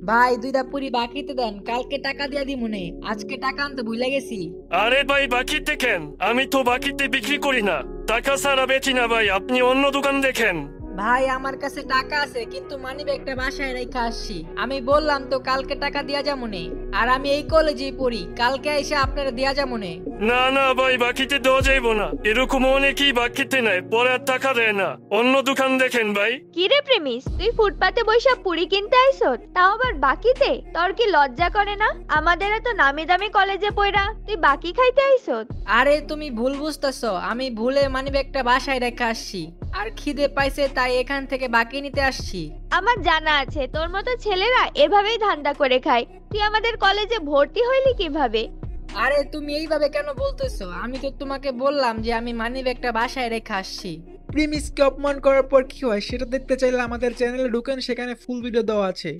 ভাই দুইটা পুরি বাকিতে দেন, কালকে টাকা দিয়া দিমুনে, আজকে টাকা আনতে ভুলে গেছি। আরে ভাই বাকিতে কেন? আমি তো বাকিতে বিক্রি করি না, টাকা ছাড়া বেচি না ভাই, আপনি অন্য দোকান দেখেন। ভাই আমার কাছে টাকা আছে, কিন্তু মানিব্যাগটা বাসায় রেখে আসছি। আমি বললাম তো কালকে টাকা দিয়া যামুনে, আর আমি এই কলেজেই পড়ি, কালকে এসে আপনারা দিয়া যামুনে। না না ভাই, বাকিতে দেওয়া যাইব না, এরকম অনেকেই বাকিতে নেয় পরে আর টাকা দেয় না, অন্য দোকান দেখেন ভাই। কি রে প্রেমিস, তুই ফুটপাতে বইসা পুরি কিনতে আইছত, তাও আবার বাকিতে? তোর কি লজ্জা করে না? আমাদের এত নামি দামি কলেজে পড়া তুই বাকি খাইতে আইছত? আরে তুমি ভুল বুঝতেছো, আমি ভুলে মানিব্যাগটা বাসায় রেখে আসছি, আর খিদে পাইছে তাই এখান থেকে বাকি নিতে আসছি। আমার জানা আছে তোর মতো ছেলেরা এভাবেই ধান্দা করে খায়। তুই আমাদের কলেজে ভর্তি হইলি কিভাবে? আরে তুমি এইভাবে কেন বলতেছো? আমি তো তোমাকে বললাম যে আমি মানিব্যাগটা বাসায় রেখে আসছি। প্রিমিসকে অপমান করার পর কি হয় সেটা দেখতে চাইলে আমাদের চ্যানেলে ঢুকেন, সেখানে ফুল ভিডিও দেওয়া আছে।